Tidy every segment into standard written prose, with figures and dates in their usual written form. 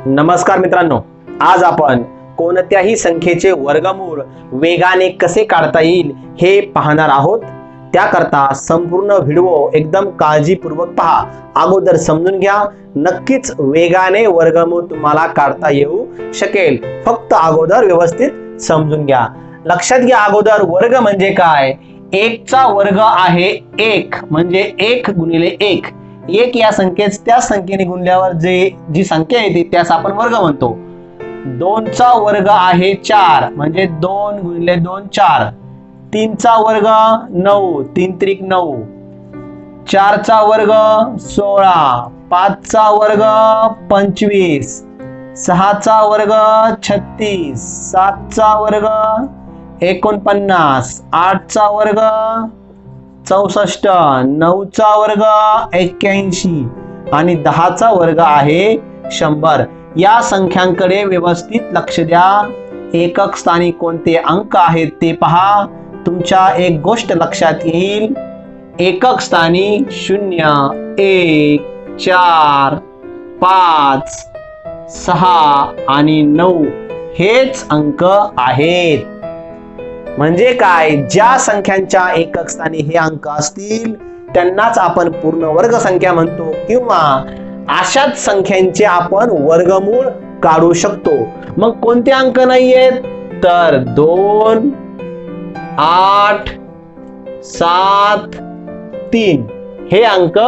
नमस्कार मित्रांनो, आज आपण कोणत्याही संख्येचे वर्गमूळ वेगाने कसे काढता येईल हे पाहणार आहोत। त्याकरता संपूर्ण व्हिडिओ एकदम काळजीपूर्वक पहा। अगोदर समजून घ्या, नक्कीच वेगाने वर्गमूळ तुम्हाला काढता येऊ शकेल। फक्त अगोदर व्यवस्थित समजून घ्या। लक्षात घ्या, अगोदर वर्ग म्हणजे काय? 1 चा वर्ग आहे 1 म्हणजे 1 गुणिले 1। 1 या संख्येस त्या संख्येने गुणल्यावर जी संख्या येते त्यास आपण वर्ग म्हणतो। 2 चा वर्ग आहे 4 म्हणजे 2 गुणिले 2 4। 3 चा वर्ग 9 3 त्रिक 9। 4 चा वर्ग 16। 5 चा वर्ग 25। 6 चा वर्ग 36। 7 चा वर्ग 49। 8 चा वर्ग 64। 9 चा वर्ग 81 आणि 10 चा वर्ग आहे 100। या संख्यांकडे व्यवस्थित लक्ष द्या। एकक स्थानी कोणते अंक आहेत ते पहा। तुमच्या एक गोष्ट लक्षात येईल, एकक स्थानी 0 1 4 5 6 आणि 9 हेच अंक आहेत। म्हणजे काय? ज्या संख्यांच्या एकक स्थानी हे अंक असतील त्यांनाच आपण पूर्ण वर्ग संख्या म्हणतो, किंवा अशाच संख्यांचे आपण वर्गमूळ काढू शकतो। मग कोणते अंक नाहीयेत? तर 2 8 7 3 हे अंक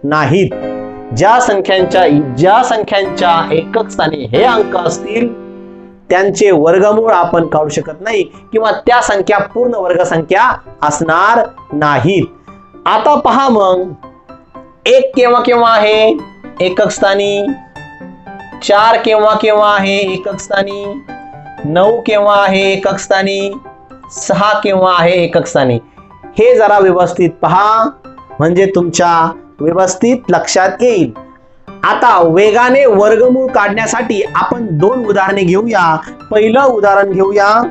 नाहीत। ज्या संख्यांच्या एकक स्थानी हे अंक असतील त्यांचे वर्गमूळ आपण काढू शकत नाही, किंवा त्या संख्या पूर्ण वर्ग संख्या असणार नाहीत। आता पहा, मग 1 केव्हा केव्हा आहे एकक स्थानी? 4 केव्हा केव्हा आहे एकक स्थानी? 9 केव्हा आहे एकक स्थानी? 6 केव्हा आहे एकक स्थानी? हे जरा व्यवस्थित पहा, म्हणजे तुमच्या व्यवस्थित लक्षात येईल। आता वेगाने वर्गमूळ काढण्यासाठी आपण 2 उदाहरणे घेऊया। पहिलं उदाहरण घेऊया।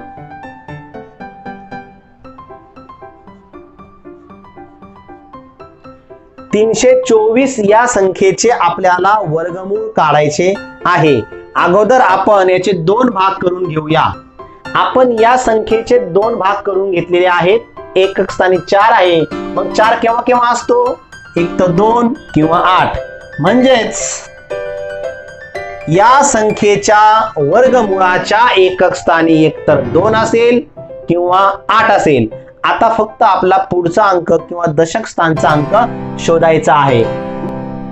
(324) या संख्येचे आपल्याला वर्गमूळ काढायचे आहे। अगोदर आपण याचे 2 भाग करून घेऊया। आपण या संख्येचे 2 भाग करून घेतलेले आहेत। एकक स्थानी 4 आहे, मग 4 केव्हा केव्हा असतो? एक तर 2 किंवा 8। म्हणजेच या संख्येच्या वर्गमूळाच्या एकक स्थानी एकतर 2 असेल किंवा 8 असेल। आता फक्त आपला पुढचा अंक किंवा दशक स्थानचा अंक शोधायचा आहे।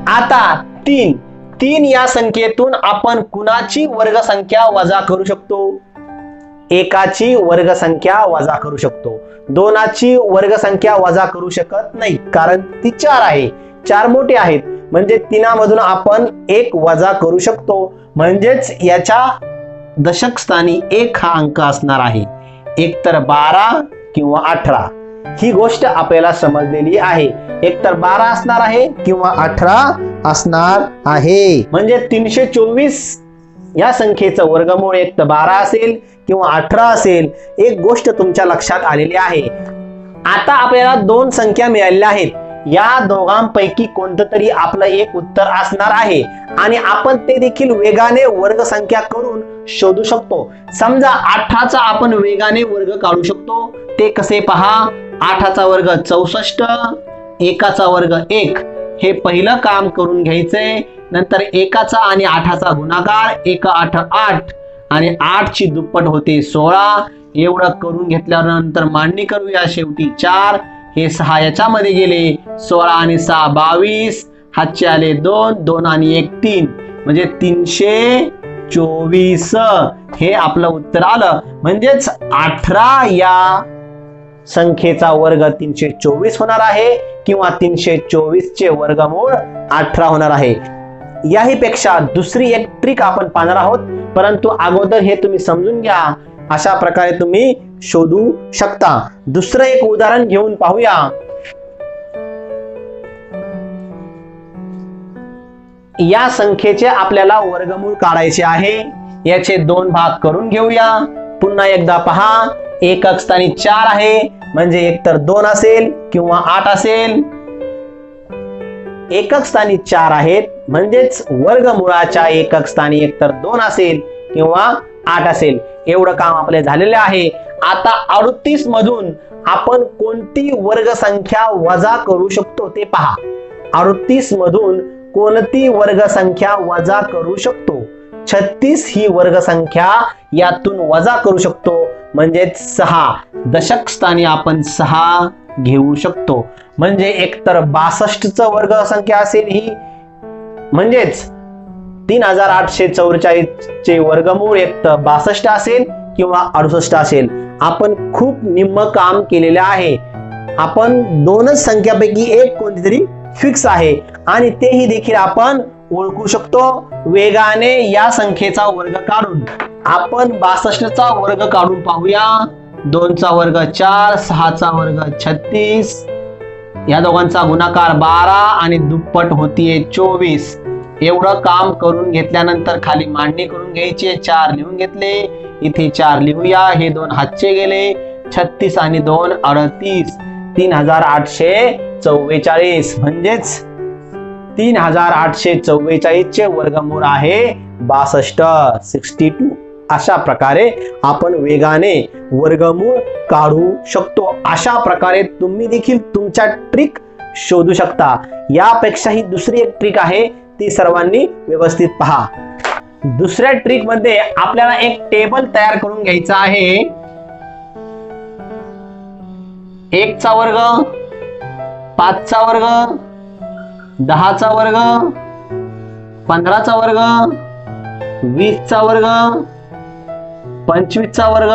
आता 3 या संख्येतून आपण कुणाची वर्गसंख्या वजा करू शकतो? एकाची वर्गसंख्या वजा करू शकतो। 2ची वर्गसंख्या वजा करू शकत नाही, कारण ती 4 आहे। 4 मोठे आहेत, म्हणजे 3 मधून आपण 1 वजा करू शकतो। म्हणजेच याच्या दशक स्थानी 1 हा अंक असणार आहे। एकतर 12 किंवा 18 ही गोष्ट आपल्याला समजलेली आहे। एकतर 12 असणार आहे किंवा 18 असणार आहे। म्हणजे 324 या संख्येचं वर्गमूळ एक तर 12 असेल किंवा 18 असेल। एक गोष्ट तुमच्या लक्षात आलेली आहे। आता आपल्याला 2 संख्या मिळालेल्या आहेत। या दोघांपैकी कोणतं तरी आपलं एक उत्तर असणार आहे, आणि आपण ते देखील वेगाने वर्ग संख्या करून शोधू शकतो। समजा 8चा आपण वेगाने वर्ग काढू शकतो। ते कसे पहा? 8चा वर्ग 64, 1चा वर्ग 1 हे पहिलं काम करून घ्यायचंय। नंतर 1चा आणि 8चा गुणाकार 1 8 8 आणि 8 ची दुप्पट होते 16। एवढं करून घेतल्यानंतर मांडणी करूया। शेवटी 4 हे 6 याच्यामध्ये गेले, 16 आणि 6 22, हातचे आले 2 2 आणि 1 3 म्हणजे 324 हे आपलं उत्तर आलं। म्हणजेच 18 या संख्येचा वर्ग 324 होणार आहे, किंवा 324 चे वर्गमूळ 18 होणार आहे। याही पेक्षा दुसरी एक ट्रिक आपण पाहणार आहोत, परंतु अगोदर हे तुम्ही समजून घ्या। अशा प्रकारे तुम्ही शोधू शकता। दुसरं एक उदाहरण घेऊन पाहूया। या संख्येचे आपल्याला वर्गमूळ काढायचे आहे। याचे 2 भाग करून घेऊया। पुन्हा एकदा पहा, एकक स्थानी 4 आहे, म्हणजे एकतर 2 असेल किंवा 8 असेल। एकक स्थानी 4 आहेत, म्हणजेच वर्गमुळाच्या एकक स्थानी एकतर 2 असेल किंवा 8 असेल. एवढं काम आपले झालेले आहे. आता 38 मधून आपण कोणती वर्गसंख्या वजा करू शकतो ते पहा. 38 मधून कोणती वर्गसंख्या वजा करू शकतो? 36 ही वर्गसंख्या यातून वजा करू शकतो, म्हणजेच 6. दशक स्थानी आपण 6 घेऊ शकतो. म्हणजे एकतर 62चं वर्गसंख्या असेल ही, म्हणजेच 3844 चे वर्गमूळ एकतर 62 असेल किंवा 68 असेल. आपण खूप निम्म काम केलेले आहे. आपण दोनच संख्यापैकी एक कोणती तरी फिक्स आहे आणि तेही देखील आपण ओळखू शकतो वेगाने. या संख्येचा वर्ग काढून आपण 62चा वर्ग काढून पाहूया. 2चा वर्ग 4, 6चा वर्ग 36, या दोघांचा गुणाकार 12 आणि दुप्पट होतीये 24. एवढं काम करून घेतल्यानंतर खाली मांडणी करून घ्यायची. 4 लिहून घेतले, इथे 4 लिहूया. हे 2 हातचे गेले. 36 आणि 2 38, 3844. म्हणजेच 3844 चे वर्गमूळ आहे 62, 62. अशा प्रकारे आपण वेगाने वर्गमूळ काढू शकतो. अशा प्रकारे तुम्ही देखील तुमच्या ट्रिक शोधू शकता. यापेक्षाही दुसरी एक ट्रिक आहे, ती सर्वांनी व्यवस्थित पहा. दुसऱ्या ट्रिक मध्ये आपल्याला एक टेबल तयार करून घ्यायचा आहे. 1चा वर्ग, 5चा वर्ग, 10चा वर्ग, 15चा वर्ग, 20चा वर्ग, 25चा वर्ग,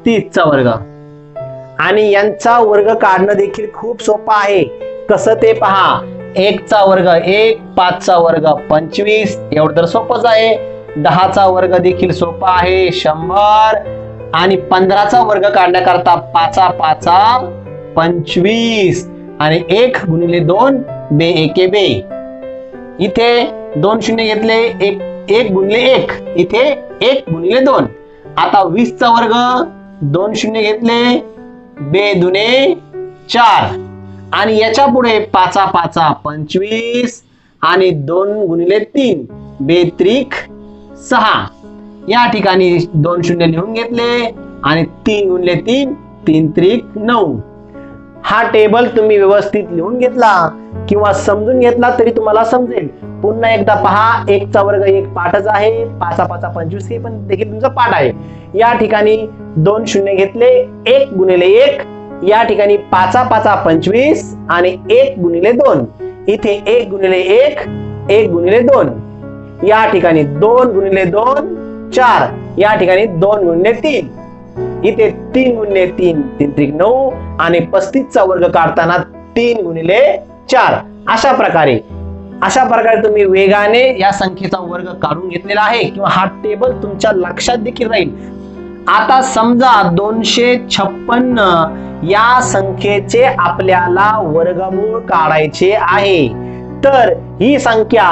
30चा वर्ग. आणि यांचा वर्ग काढणं देखील खूप सोपं आहे. कसं ते पहा. 1चा वर्ग 1, 5चा वर्ग 25, एवढं तर सोपंच आहे. 10चा वर्ग देखील सोपा आहे 100. आणि 15चा वर्ग काढण्याकरता 5 5 25 आणि 1 गुणिले 2 बे एके बे. इथे 2 शून्य घेतले, 1 गुणिले 1, इथे 1 गुणिले 2. आता 20चा वर्ग 2 शून्य घेतले, बे दुने 4 आणि याच्या पुढे 5 5 25 आणि 2 गुणिले 3 बे त्रिक 6. या ठिकाणी 2 शून्य लिहून घेतले आणि 3 गुणिले 3 3 त्रिक 9. हा टेबल तुम्ही व्यवस्थित लिहून घेतला किंवा समजून घेतला तरी तुम्हाला समजेल. पुन्हा एकदा पहा. 1चा वर्ग 1 पाठच आहे, 5 5 25 हे पण देखील तुमचा पाठ आहे. या ठिकाणी 2 शून्य घेतले, 1 गुणिले 1, या ठिकाणी 5 5 25 आणि 1 गुणिले 2, इथे 1 गुणिले 1, 1 गुणिले 2, या ठिकाणी 2 गुणिले 2 4, या ठिकाणी 2 गुणिले 3, इथे 3 गुणिले 3 3 त्रिक 9 आणि 35चा वर्ग काढताना 3 गुणिले 4. अशा प्रकारे तुम्ही वेगाने या संख्येचा वर्ग काढून घेतलेला आहे किंवा हा टेबल तुमच्या लक्षात देखील राहील. आता समजा 256 या संख्येचे आपल्याला वर्गमूळ काढायचे आहे. तर ही संख्या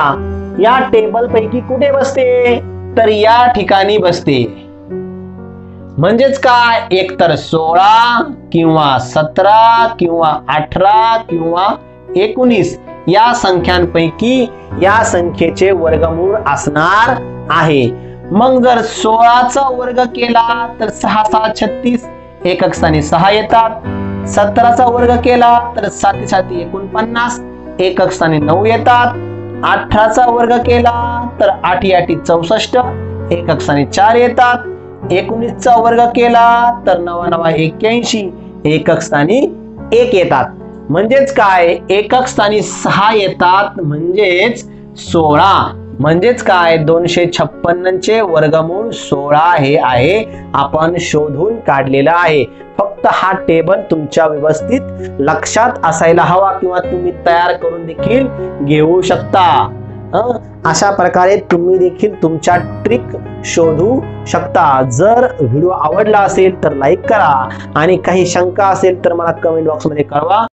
या टेबल पैकी कुठे बसते? तर या ठिकाणी बसते. म्हणजेच काय? एकतर 16 किंवा 17 किंवा 18 किंवा 19 या संख्यांपैकी या संख्येचे वर्गमूळ असणार आहे. मग जर 16चा वर्ग केला तर 6 6 36, एकक स्थानी 6 येतात. 17चा वर्ग केला तर 7 7 49, एकक स्थानी 9 येतात. 18चा वर्ग केला तर 8 8 64, एकक स्थानी 4 येतात. 19चा वर्ग केला तर 9 9 81, एकक स्थानी 1 येतात. म्हणजेच काय? एकक स्थानी 6 येतात, म्हणजेच 16. म्हणजेच काय? 256 चे वर्गमूळ 16 हे आहे. आपण शोधून काढलेला आहे. फक्त हा टेबल तुमच्या व्यवस्थित लक्षात असायला हवा किंवा तुम्ही तयार करून देखील घेऊ शकता. अशा प्रकारे तुम्ही देखील तुमच्या ट्रिक शोधू शकता. जर व्हिडिओ आवडला असेल तर लाईक करा आणि काही शंका असेल तर मला कमेंट बॉक्स मध्ये कळवा.